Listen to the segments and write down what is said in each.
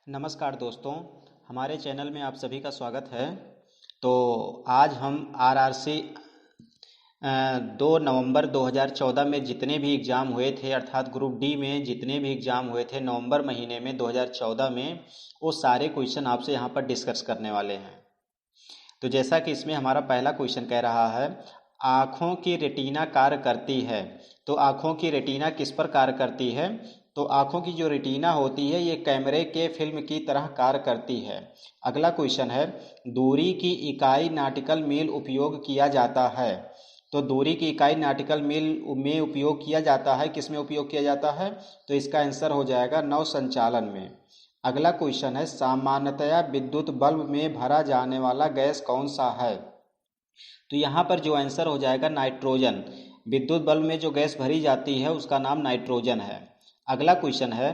नमस्कार दोस्तों, हमारे चैनल में आप सभी का स्वागत है। तो आज हम आरआरसी 2 नवंबर 2014 में जितने भी एग्ज़ाम हुए थे, अर्थात ग्रुप डी में जितने भी एग्ज़ाम हुए थे नवंबर महीने में 2014 में, वो सारे क्वेश्चन आपसे यहाँ पर डिस्कस करने वाले हैं। तो जैसा कि इसमें हमारा पहला क्वेश्चन कह रहा है, आँखों की रेटिना कार्य करती है। तो आँखों की रेटिना किस पर कार्य करती है? तो आँखों की जो रेटिना होती है ये कैमरे के फिल्म की तरह कार्य करती है। अगला क्वेश्चन है, दूरी की इकाई नाटिकल मील उपयोग किया जाता है। तो दूरी की इकाई नाटिकल मील में उपयोग किया जाता है, किस में उपयोग किया जाता है? तो इसका आंसर हो जाएगा नौ संचालन में। अगला क्वेश्चन है, सामान्यतया विद्युत बल्ब में भरा जाने वाला गैस कौन सा है? तो यहाँ पर जो आंसर हो जाएगा नाइट्रोजन। विद्युत बल्ब में जो गैस भरी जाती है उसका नाम नाइट्रोजन है। अगला क्वेश्चन है,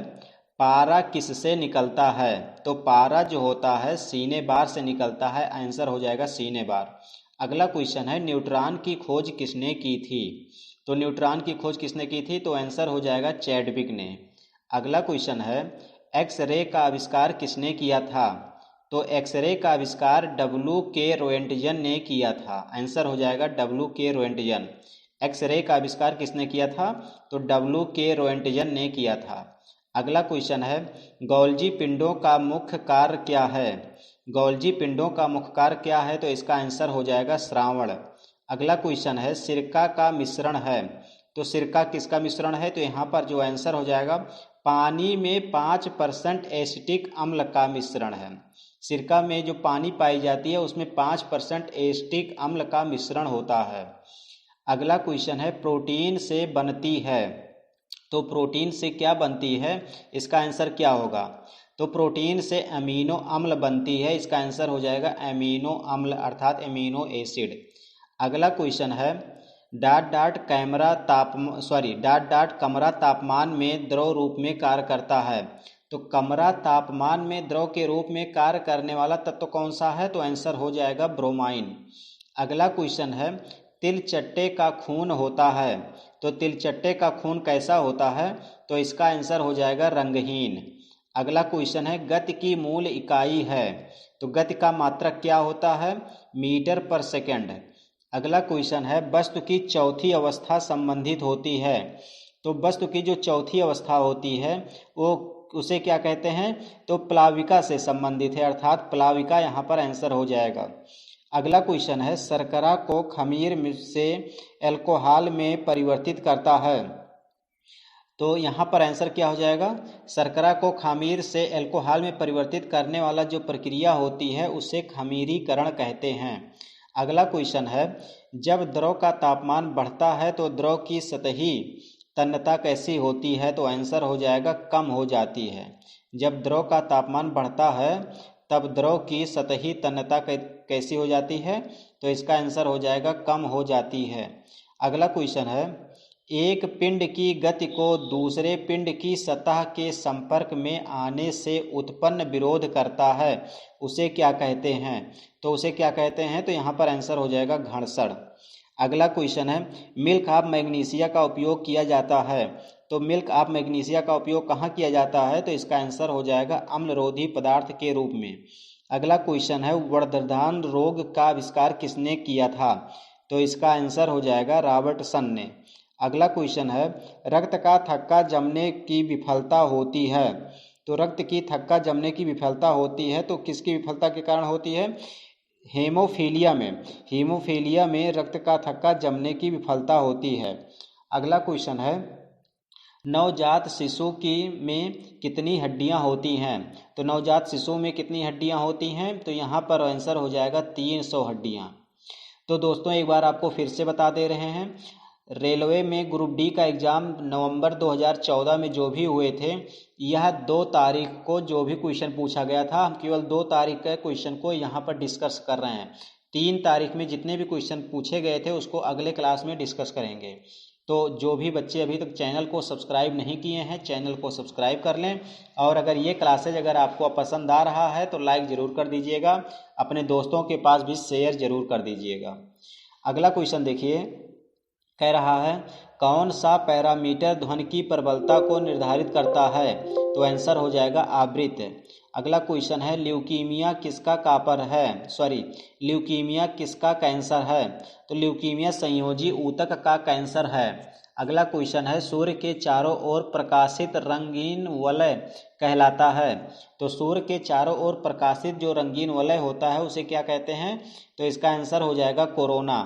पारा किससे निकलता है? तो पारा जो होता है सीने बार से निकलता है, आंसर हो जाएगा सीने बार। अगला क्वेश्चन है, न्यूट्रॉन की खोज किसने की थी? तो न्यूट्रॉन की खोज किसने की थी? तो आंसर हो जाएगा चैडविक ने। अगला क्वेश्चन है, एक्सरे का आविष्कार किसने किया था? तो एक्सरे का आविष्कार डब्ल्यू के रोएंटजन ने किया था, आंसर हो जाएगा डब्ल्यू के रोएंटजन। एक्सरे का आविष्कार किसने किया था? तो डब्ल्यू के रोएंटजन ने किया था। अगला क्वेश्चन है, गोल्जी पिंडों का मुख्य कार्य क्या है? गोल्जी पिंडों का मुख्य कार्य क्या है? तो इसका आंसर हो जाएगा श्रावण। अगला क्वेश्चन है, सिरका का मिश्रण है। तो सिरका किसका मिश्रण है? तो यहाँ पर जो आंसर हो जाएगा, पानी में 5% एसिटिक अम्ल का मिश्रण है। सिरका में जो पानी पाई जाती है उसमें 5% एसिटिक अम्ल का मिश्रण होता है। अगला क्वेश्चन है, प्रोटीन से बनती है। तो प्रोटीन से क्या बनती है? इसका आंसर क्या होगा? तो प्रोटीन से अमीनो अम्ल बनती है, इसका आंसर हो जाएगा अमीनो अम्ल अर्थात अमीनो एसिड। अगला क्वेश्चन है, डॉट डॉट कमरा तापमान में द्रव रूप में कार्य करता है। तो कमरा तापमान में द्रव के रूप में कार्य करने वाला तत्व कौन सा है? तो आंसर हो जाएगा ब्रोमाइन। अगला क्वेश्चन है, तिलचट्टे का खून होता है। तो तिलचट्टे का खून कैसा होता है? तो इसका आंसर हो जाएगा रंगहीन। अगला क्वेश्चन है, गति की मूल इकाई है। तो गति का मात्रक क्या होता है? मीटर पर सेकंड। अगला क्वेश्चन है, वस्तु की चौथी अवस्था संबंधित होती है। तो वस्तु की जो चौथी अवस्था होती है वो उसे क्या कहते हैं? तो प्लाविका से संबंधित है, अर्थात प्लाविका यहाँ पर आंसर हो जाएगा। अगला क्वेश्चन है, शर्करा को खमीर से अल्कोहल में परिवर्तित करता है। तो यहाँ पर आंसर क्या हो जाएगा? शर्करा को खमीर से अल्कोहल में परिवर्तित करने वाला जो प्रक्रिया होती है उसे खमीरीकरण कहते हैं। अगला क्वेश्चन है, जब द्रव का तापमान बढ़ता है तो द्रव की सतही तन्यता कैसी होती है? तो आंसर हो जाएगा कम हो जाती है। जब द्रव का तापमान बढ़ता है तब द्रव की सतही तन्यता कैसी हो जाती है? तो इसका आंसर हो जाएगा कम हो जाती है। अगला क्वेश्चन है, एक पिंड की गति को दूसरे पिंड की सतह के संपर्क में आने से उत्पन्न विरोध करता है, उसे क्या कहते हैं? तो उसे क्या कहते हैं? तो यहाँ पर आंसर हो जाएगा घर्षण। अगला क्वेश्चन है, मिल्क ऑफ मैग्नीशिया का उपयोग किया जाता है। तो मिल्क ऑफ मैग्नीशिया का उपयोग कहाँ किया जाता है? तो इसका आंसर हो जाएगा अम्लरोधी पदार्थ के रूप में। अगला क्वेश्चन है, वर्धमान रोग का आविष्कार किसने किया था? तो इसका आंसर हो जाएगा रॉबर्टसन ने। अगला क्वेश्चन है, रक्त का थक्का जमने की विफलता होती है। तो रक्त की थक्का जमने की विफलता होती है तो किसकी विफलता के कारण होती है? हीमोफीलिया में रक्त का थक्का जमने की विफलता होती है। अगला क्वेश्चन है, नवजात शिशु की में कितनी हड्डियां होती हैं? तो नवजात शिशु में कितनी हड्डियां होती हैं? तो यहाँ पर आंसर हो जाएगा 300 हड्डियां। तो दोस्तों एक बार आपको फिर से बता दे रहे हैं, रेलवे में ग्रुप डी का एग्ज़ाम नवंबर 2014 में जो भी हुए थे, यह 2 तारीख को जो भी क्वेश्चन पूछा गया था, हम केवल 2 तारीख के क्वेश्चन को यहाँ पर डिस्कस कर रहे हैं। 3 तारीख में जितने भी क्वेश्चन पूछे गए थे उसको अगले क्लास में डिस्कस करेंगे। तो जो भी बच्चे अभी तक चैनल को सब्सक्राइब नहीं किए हैं चैनल को सब्सक्राइब कर लें, और अगर ये क्लासेज अगर आपको पसंद आ रहा है तो लाइक ज़रूर कर दीजिएगा, अपने दोस्तों के पास भी शेयर ज़रूर कर दीजिएगा। अगला क्वेश्चन देखिए, कह रहा है कौन सा पैरामीटर ध्वनि की प्रबलता को निर्धारित करता है, तो आंसर हो जाएगा आवृत्ति। अगला क्वेश्चन है ल्यूकीमिया किसका कापर है, ल्यूकीमिया किसका कैंसर है, तो ल्यूकीमिया संयोजी ऊतक का कैंसर है। अगला क्वेश्चन है सूर्य के चारों ओर प्रकाशित रंगीन वलय कहलाता है, तो सूर्य के चारों ओर प्रकाशित जो रंगीन वलय होता है उसे क्या कहते हैं, तो इसका आंसर हो जाएगा कोरोना।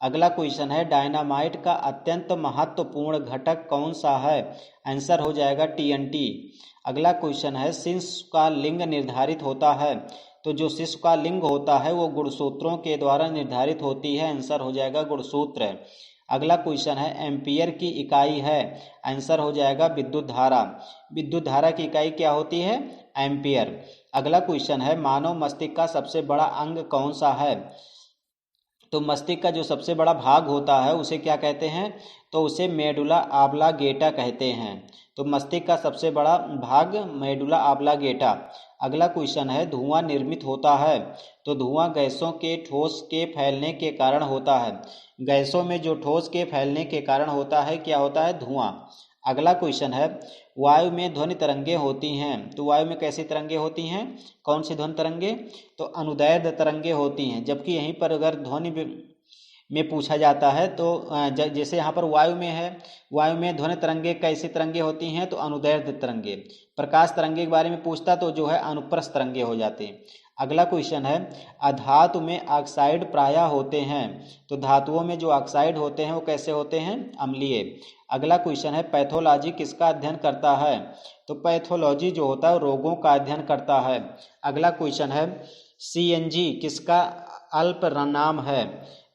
अगला क्वेश्चन है डायनामाइट का अत्यंत महत्वपूर्ण घटक कौन सा है, आंसर हो जाएगा TNT। अगला क्वेश्चन है शिशु का लिंग निर्धारित होता है, तो जो शिशु का लिंग होता है वो गुणसूत्रों के द्वारा निर्धारित होती है, आंसर हो जाएगा गुणसूत्र। अगला क्वेश्चन है एम्पियर की इकाई है, आंसर हो जाएगा विद्युत धारा। विद्युत धारा की इकाई क्या होती है, एम्पियर। अगला क्वेश्चन है मानव मस्तिष्क का सबसे बड़ा अंग कौन सा है, तो मस्तिष्क का जो सबसे बड़ा भाग होता है उसे क्या कहते हैं, तो उसे मेडुला ऑब्लांगेटा कहते हैं। तो मस्तिष्क का सबसे बड़ा भाग मेडुला ऑब्लांगेटा। अगला क्वेश्चन है धुआं निर्मित होता है, तो धुआं गैसों के ठोस के फैलने के कारण होता है। गैसों में जो ठोस के फैलने के कारण होता है क्या होता है, धुआं। अगला क्वेश्चन है वायु में ध्वनि तरंगे होती हैं, तो वायु में कैसी तरंगे होती हैं, कौन सी ध्वनि तरंगे, तो अनुदैर्ध्य तरंगे होती हैं। जबकि यहीं पर अगर ध्वनि में पूछा जाता है तो जैसे यहाँ पर वायु में है, वायु में ध्वनि तरंगे कैसी तरंगे होती हैं, तो अनुदैर्ध्य तरंगे। प्रकाश तरंगे के बारे में पूछता तो जो है अनुप्रस्थ तरंगे हो जाती हैं। अगला क्वेश्चन है अधातु में ऑक्साइड प्रायः होते हैं, तो धातुओं में जो ऑक्साइड होते हैं वो कैसे होते हैं, अम्लीय। अगला क्वेश्चन है पैथोलॉजी किसका अध्ययन करता है, तो पैथोलॉजी जो होता है रोगों का अध्ययन करता है। अगला क्वेश्चन है CNG किसका अल्प नाम है,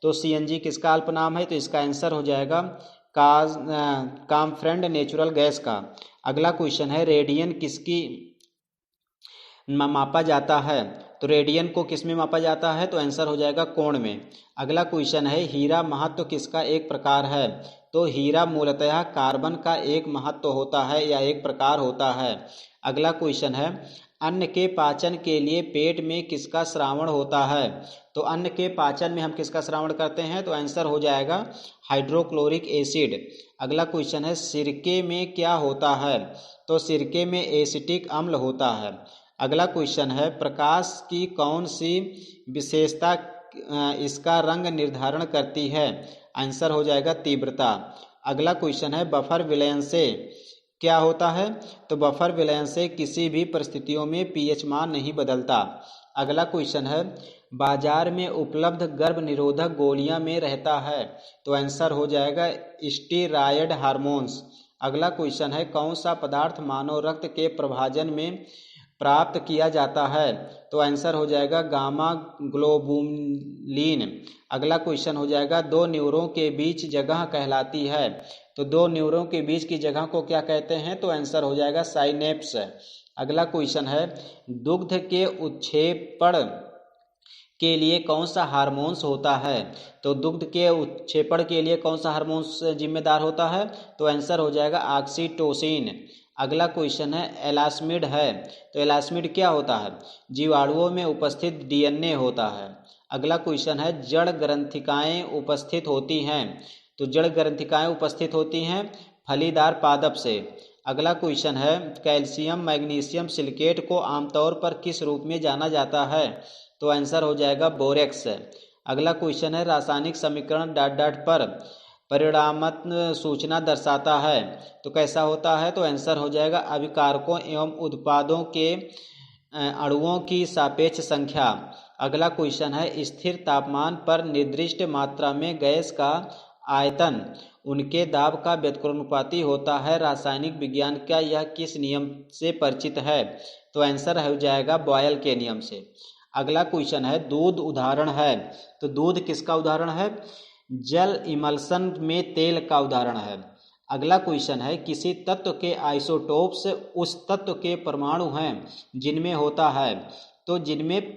तो CNG किसका अल्प नाम है, तो इसका आंसर हो जाएगा कॉम्फ्रेंड नेचुरल गैस का। अगला क्वेश्चन है रेडियन किसकी मापा जाता है, तो रेडियन को किस में मापा जाता है, तो आंसर हो जाएगा कोण में। अगला क्वेश्चन है हीरा महत्व किसका एक प्रकार है, तो हीरा मूलतः कार्बन का एक महत्व होता है या एक प्रकार होता है। अगला क्वेश्चन है अन्न के पाचन के लिए पेट में किसका श्रावण होता है, तो अन्न के पाचन में हम किसका श्रावण करते हैं, तो आंसर हो जाएगा हाइड्रोक्लोरिक एसिड। अगला क्वेश्चन है सिरके में क्या होता है, तो सिरके में एसिटिक अम्ल होता है। अगला क्वेश्चन है प्रकाश की कौन सी विशेषता इसका रंग निर्धारण करती है, आंसर हो जाएगा तीव्रता। अगला क्वेश्चन है बफर विलयन से क्या होता है, तो बफर विलयन से किसी भी परिस्थितियों में pH मान नहीं बदलता। अगला क्वेश्चन है बाजार में उपलब्ध गर्भ निरोधक गोलियां में रहता है, तो आंसर हो जाएगा स्टेरॉयड हार्मोन्स। अगला क्वेश्चन है कौन सा पदार्थ मानव रक्त के प्रभाजन में प्राप्त किया जाता है, तो आंसर हो जाएगा गामा ग्लोबुलिन। अगला क्वेश्चन हो जाएगा दो न्यूरों के बीच जगह कहलाती है, तो दो न्यूरों के बीच की जगह को क्या कहते हैं, तो आंसर हो जाएगा साइनेप्स। अगला क्वेश्चन है दुग्ध के उत्क्षेपण के लिए कौन सा हार्मोन्स होता है, तो दुग्ध के उत्क्षेपण के लिए कौन सा हार्मोन्स जिम्मेदार होता है, तो आंसर हो जाएगा ऑक्सीटोसिन। अगला क्वेश्चन है एलास्मिड है, तो एलास्मिड क्या होता है, जीवाणुओं में उपस्थित DNA होता है। अगला क्वेश्चन है जड़ ग्रंथिकाएं उपस्थित होती हैं, तो जड़ ग्रंथिकाएं उपस्थित होती हैं फलीदार पादप से। अगला क्वेश्चन है कैल्शियम मैग्नीशियम सिलिकेट को आमतौर पर किस रूप में जाना जाता है, तो आंसर हो जाएगा बोरेक्स। अगला क्वेश्चन है रासायनिक समीकरण ... पर परिणामात्मक सूचना दर्शाता है, तो कैसा होता है, तो आंसर हो जाएगा अभिकारकों एवं उत्पादों के अणुओं की सापेक्ष संख्या। अगला क्वेश्चन है स्थिर तापमान पर निर्दिष्ट मात्रा में गैस का आयतन उनके दाब का व्युत्क्रमानुपाती होता है, रासायनिक विज्ञान का यह किस नियम से परिचित है, तो आंसर हो जाएगा बॉयल के नियम से। अगला क्वेश्चन है दूध उदाहरण है, तो दूध किसका उदाहरण है, जल इमल्सन में तेल का उदाहरण है। अगला क्वेश्चन है किसी तत्व के आइसोटोप्स उस तत्व के परमाणु हैं जिनमें होता है, तो जिनमें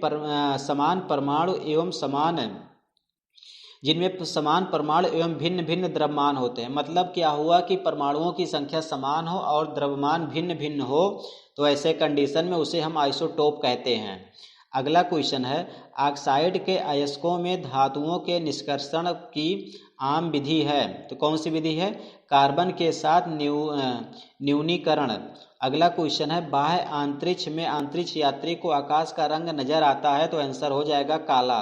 समान परमाणु एवं समान परमाणु एवं भिन्न भिन्न द्रव्यमान होते हैं। मतलब क्या हुआ कि परमाणुओं की संख्या समान हो और द्रव्यमान भिन्न भिन्न हो, तो ऐसे कंडीशन में उसे हम आइसोटोप कहते हैं। अगला क्वेश्चन है, ऑक्साइड के अयस्कों में धातुओं के निष्कर्षण की आम विधि है, तो कौन सी विधि है? कार्बन के साथ न्यूनीकरण। अगला क्वेश्चन है, बाह्य अंतरिक्ष में अंतरिक्ष यात्री को आकाश का रंग नजर आता है, तो आंसर हो जाएगा काला।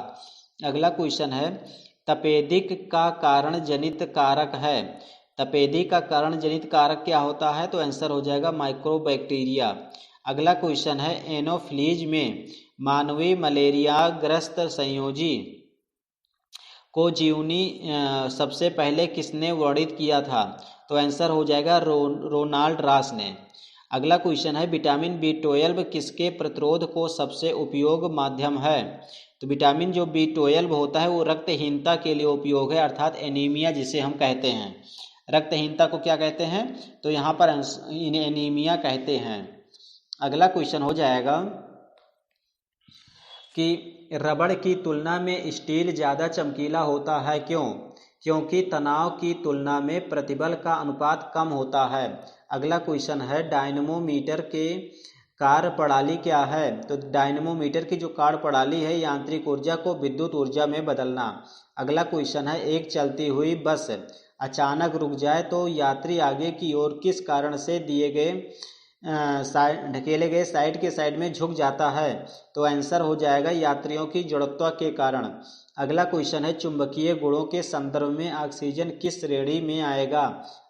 अगला क्वेश्चन है, तपेदिक का कारण जनित कारक है, तपेदिक का कारण जनित कारक क्या होता है? तो आंसर हो जाएगा माइक्रोबैक्टीरिया। अगला क्वेश्चन है, एनोफ्लीज में मानवीय मलेरिया ग्रस्त संयोजी को जीवनी सबसे पहले किसने वर्णित किया था? तो आंसर हो जाएगा रोनाल्ड रॉस ने। अगला क्वेश्चन है, विटामिन B12 किसके प्रतिरोध को सबसे उपयोग माध्यम है? तो विटामिन जो B12 होता है वो रक्तहीनता के लिए उपयोग है, अर्थात एनीमिया जिसे हम कहते हैं। रक्तहीनता को क्या कहते हैं? तो यहाँ पर एनीमिया कहते हैं। अगला क्वेश्चन हो जाएगा कि रबड़ की तुलना में स्टील ज़्यादा चमकीला होता है, क्यों? क्योंकि तनाव की तुलना में प्रतिबल का अनुपात कम होता है। अगला क्वेश्चन है, डायनमोमीटर के कार्य प्रणाली क्या है? तो डायनमोमीटर की जो कार्य प्रणाली है, यांत्रिक ऊर्जा को विद्युत ऊर्जा में बदलना। अगला क्वेश्चन है, एक चलती हुई बस अचानक रुक जाए तो यात्री आगे की ओर किस कारण से दिए गए ढकेले गए साइड में झुक जाता है? तो आंसर हो जाएगा यात्रियों की जड़त्व के कारण। अगला क्वेश्चन है, चुंबकीय गुणों के संदर्भ में ऑक्सीजन किस श्रेणी में आएगा?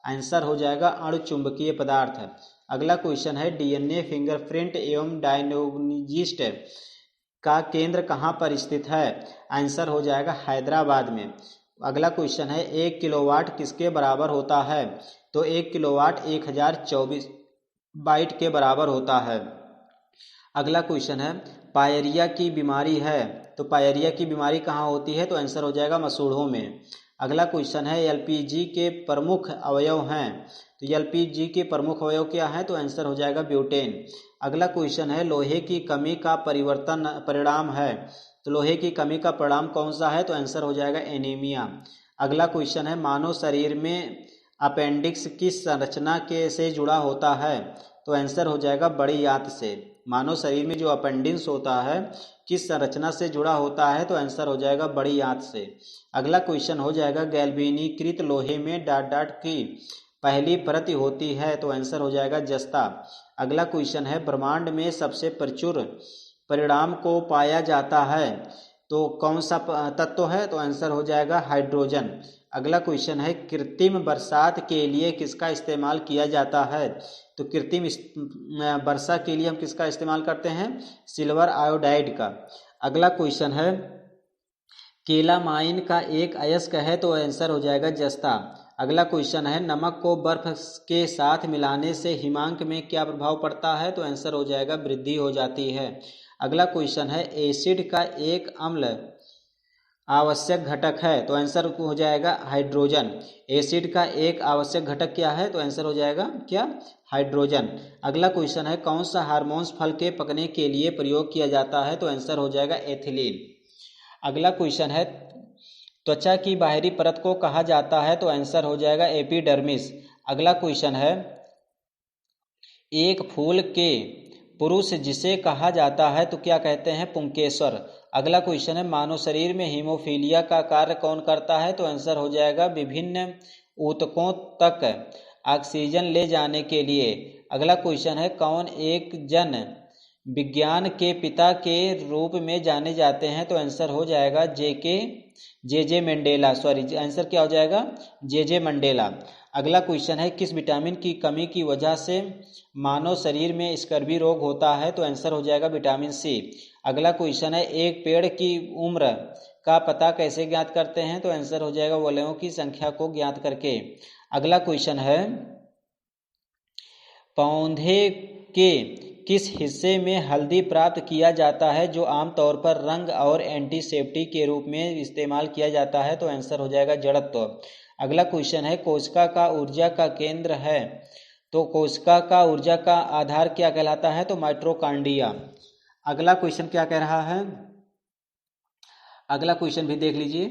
आंसर हो जाएगा अणुचुंबकीय पदार्थ। अगला क्वेश्चन है, डीएनए फिंगरप्रिंट एवं डायग्नोस्टिक्स का केंद्र कहाँ पर स्थित है? आंसर हो जाएगा हैदराबाद में। अगला क्वेश्चन है, 1 किलोवाट किसके बराबर होता है? तो 1 किलोवाट 1024 बाइट के बराबर होता है। अगला क्वेश्चन है, पायरिया की बीमारी है, तो पायरिया की बीमारी कहाँ होती है? तो आंसर हो जाएगा मसूड़ों में। अगला क्वेश्चन है, एलपीजी के प्रमुख अवयव हैं, तो एलपीजी के प्रमुख अवयव क्या है? तो आंसर हो जाएगा ब्यूटेन। अगला क्वेश्चन है, लोहे की कमी का परिणाम है, तो लोहे की कमी का परिणाम कौन सा है? तो आंसर हो जाएगा एनीमिया। अगला क्वेश्चन है, मानव शरीर में अपेंडिक्स किस संरचना के से जुड़ा होता है? तो आंसर हो जाएगा बड़ी आंत से। मानव शरीर में जो अपेंडिक्स होता है किस संरचना से जुड़ा होता है? तो आंसर हो जाएगा बड़ी आंत से। अगला क्वेश्चन हो जाएगा, गैल्वेनीकृत लोहे में डाट की पहली प्रति होती है, तो आंसर हो जाएगा जस्ता। अगला क्वेश्चन है, ब्रह्मांड में सबसे प्रचुर परिणाम को पाया जाता है, तो कौन सा तत्व है? तो आंसर हो जाएगा हाइड्रोजन। अगला क्वेश्चन है, कृत्रिम बरसात के लिए किसका इस्तेमाल किया जाता है? तो कृत्रिम वर्षा के लिए हम किसका इस्तेमाल करते हैं? सिल्वर आयोडाइड का। अगला क्वेश्चन है, केलामाइन का एक अयस्क है, तो आंसर हो जाएगा जस्ता। अगला क्वेश्चन है, नमक को बर्फ के साथ मिलाने से हिमांक में क्या प्रभाव पड़ता है? तो आंसर हो जाएगा वृद्धि हो जाती है। अगला क्वेश्चन है, एसिड का एक अम्ल आवश्यक घटक है, तो आंसर हो जाएगा हाइड्रोजन। एसिड का एक आवश्यक घटक क्या है? तो आंसर हो जाएगा क्या? हाइड्रोजन। अगला क्वेश्चन है, कौन सा हार्मोन्स फल के पकने के लिए प्रयोग किया जाता है? तो आंसर हो जाएगा एथिलीन। अगला क्वेश्चन है, त्वचा की बाहरी परत को कहा जाता है? तो आंसर हो जाएगा एपिडर्मिस। अगला क्वेश्चन है, एक फूल के पुरुष जिसे कहा जाता है तो क्या कहते हैं? पुंकेसर। अगला क्वेश्चन है, मानव शरीर में हीमोफीलिया का कार्य कौन करता है? तो आंसर हो जाएगा विभिन्न ऊतकों तक ऑक्सीजन ले जाने के लिए। अगला क्वेश्चन है, कौन एक जन विज्ञान के पिता के रूप में जाने जाते हैं? तो आंसर हो जाएगा जे मंडेला। सॉरी, आंसर क्या हो जाएगा? जे मंडेला। अगला क्वेश्चन है, किस विटामिन की कमी की वजह से मानव शरीर में स्कर्वी रोग होता है? तो आंसर हो जाएगा विटामिन सी। अगला क्वेश्चन है, एक पेड़ की उम्र का पता कैसे ज्ञात करते हैं? तो आंसर हो जाएगा वलयों की संख्या को ज्ञात करके। अगला क्वेश्चन है, पौधे के किस हिस्से में हल्दी प्राप्त किया जाता है जो आमतौर पर रंग और एंटीसेप्टिक के रूप में इस्तेमाल किया जाता है? तो आंसर हो जाएगा जड़त्व। अगला क्वेश्चन है, कोशिका का ऊर्जा का केंद्र है, तो कोशिका का ऊर्जा का आधार क्या कहलाता है? तो माइटोकॉन्ड्रिया। अगला क्वेश्चन क्या कह रहा है? अगला क्वेश्चन भी देख लीजिए।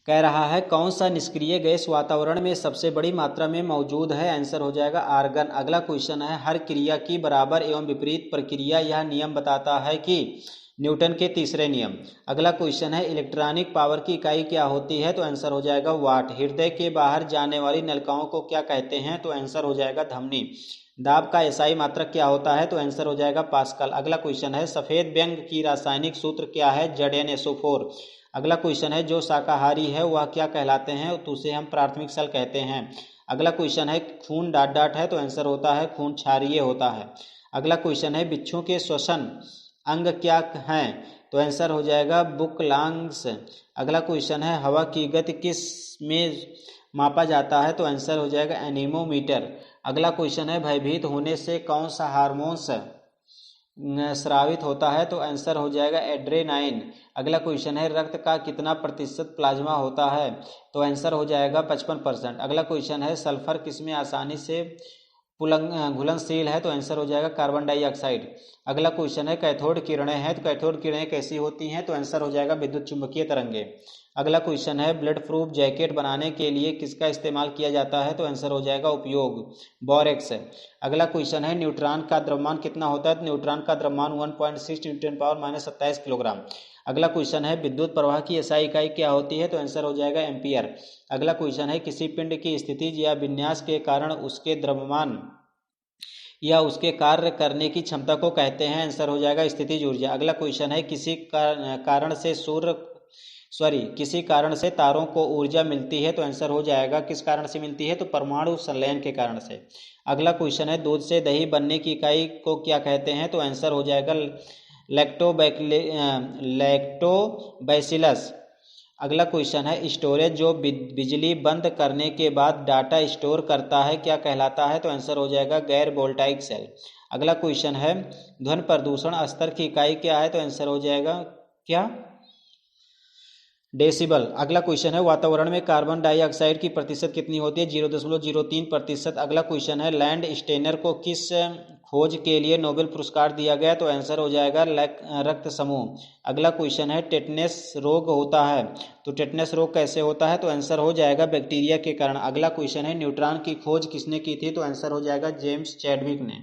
कह रहा है, कौन सा निष्क्रिय गैस वातावरण में सबसे बड़ी मात्रा में मौजूद है? आंसर हो जाएगा आर्गन। अगला क्वेश्चन है, हर क्रिया की बराबर एवं विपरीत प्रक्रिया यह नियम बताता है कि न्यूटन के तीसरे नियम। अगला क्वेश्चन है इलेक्ट्रॉनिक पावर की इकाई क्या होती है, तो आंसर हो जाएगा वाट। हृदय के बाहर जाने वाली नलिकाओं को क्या कहते हैं, तो आंसर हो जाएगा धमनी। दाब का एसआई मात्रक क्या होता है, तो आंसर हो जाएगा पास्कल। अगला क्वेश्चन है सफेद व्यंग की रासायनिक सूत्र क्या है, ZnSO4। अगला क्वेश्चन है जो शाकाहारी है वह क्या कहलाते हैं, तो उसे हम प्राथमिक सेल कहते हैं। अगला क्वेश्चन है खून डॉट डॉट है, तो आंसर होता है खून क्षारीय होता है। अगला क्वेश्चन है बिच्छू के श्वसन अंग क्या हैं, तो आंसर हो जाएगा बुकलांग्स। अगला क्वेश्चन है हवा की गति किस में मापा जाता है, तो आंसर हो जाएगा एनीमोमीटर। अगला क्वेश्चन है भयभीत होने से कौन सा हार्मोन्स स्रावित होता है, तो आंसर हो जाएगा एड्रेनाइन। अगला क्वेश्चन है रक्त का कितना प्रतिशत प्लाज्मा होता है, तो आंसर हो जाएगा 55%। अगला क्वेश्चन है सल्फर किसमें आसानी से घुलनशील है, तो आंसर हो जाएगा कार्बन डाइऑक्साइड। अगला क्वेश्चन है कैथोड किरणें हैं, तो कैथोड किरणें कैसी होती हैं, तो आंसर हो जाएगा विद्युत चुंबकीय तरंगे। अगला क्वेश्चन है ब्लड प्रूफ जैकेट बनाने के लिए किसका इस्तेमाल किया जाता है, तो आंसर हो जाएगा उपयोग बोरेक्स। अगला क्वेश्चन है न्यूट्रॉन का द्रव्यमान कितना होता है, तो न्यूट्रॉन का द्रव्यमान 1.6 × 10⁻⁻27 किलोग्राम। अगला क्वेश्चन है विद्युत प्रवाह की एसआई इकाई क्या होती है, तो आंसर हो जाएगा एम्पियर। अगला क्वेश्चन है किसी पिंड की स्थिति या विन्यास के कारण उसके द्रव्यमान या उसके कार्य करने की क्षमता को कहते हैं, आंसर हो जाएगा स्थितिज ऊर्जा। अगला क्वेश्चन है किसी कारण से तारों को ऊर्जा मिलती है, तो आंसर हो जाएगा किस कारण से मिलती है, तो परमाणु संलयन के कारण से। अगला क्वेश्चन है दूध से दही बनने की इकाई को क्या कहते हैं, तो आंसर हो जाएगा लैक्टोबैसिलस। अगला क्वेश्चन है स्टोरेज जो बिजली बंद करने के बाद डाटा स्टोर करता है क्या कहलाता है, तो आंसर हो जाएगा गैर वोल्टाइक सेल। अगला क्वेश्चन है ध्वनि प्रदूषण स्तर की इकाई क्या है, तो आंसर हो जाएगा क्या, डेसिबल। अगला क्वेश्चन है वातावरण में कार्बन डाइऑक्साइड की प्रतिशत कितनी होती है, 0.03%। अगला क्वेश्चन है लैंड स्टेनर को किस खोज के लिए नोबेल पुरस्कार दिया गया, तो आंसर हो जाएगा रक्त समूह। अगला क्वेश्चन है टेटनेस रोग होता है, तो टेटनेस रोग कैसे होता है, तो आंसर हो जाएगा बैक्टीरिया के कारण। अगला क्वेश्चन है न्यूट्रॉन की खोज किसने की थी, तो आंसर हो जाएगा जेम्स चैडविक ने।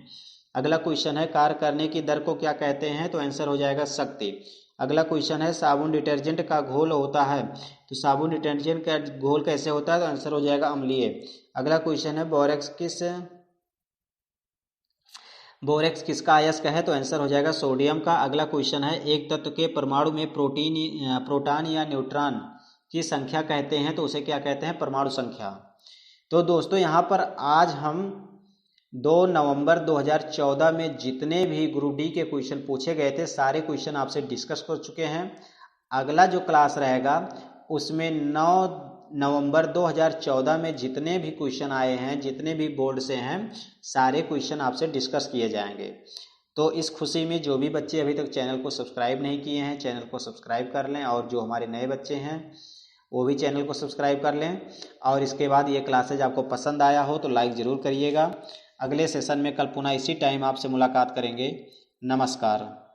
अगला क्वेश्चन है कार्य करने की दर को क्या कहते हैं, तो आंसर हो जाएगा शक्ति। अगला क्वेश्चन है साबुन डिटर्जेंट का घोल होता है, तो साबुन डिटर्जेंट का घोल कैसे होता है, तो आंसर हो जाएगा अम्लीय। अगला क्वेश्चन है बोरेक्स किसका अयस्क है, तो आंसर हो जाएगा सोडियम का। अगला क्वेश्चन है एक तत्व के परमाणु में प्रोटॉन या न्यूट्रॉन की संख्या कहते हैं, तो उसे क्या कहते हैं, परमाणु संख्या। तो दोस्तों यहाँ पर आज हम 2 नवंबर 2014 में जितने भी ग्रुप डी के क्वेश्चन पूछे गए थे सारे क्वेश्चन आपसे डिस्कस कर चुके हैं। अगला जो क्लास रहेगा उसमें 9 नवंबर 2014 में जितने भी क्वेश्चन आए हैं, जितने भी बोर्ड से हैं, सारे क्वेश्चन आपसे डिस्कस किए जाएंगे। तो इस खुशी में जो भी बच्चे अभी तक चैनल को सब्सक्राइब नहीं किए हैं, चैनल को सब्सक्राइब कर लें, और जो हमारे नए बच्चे हैं वो भी चैनल को सब्सक्राइब कर लें। और इसके बाद ये क्लासेज आपको पसंद आया हो तो लाइक ज़रूर करिएगा। अगले सेशन में कल पुनः इसी टाइम आपसे मुलाकात करेंगे। नमस्कार।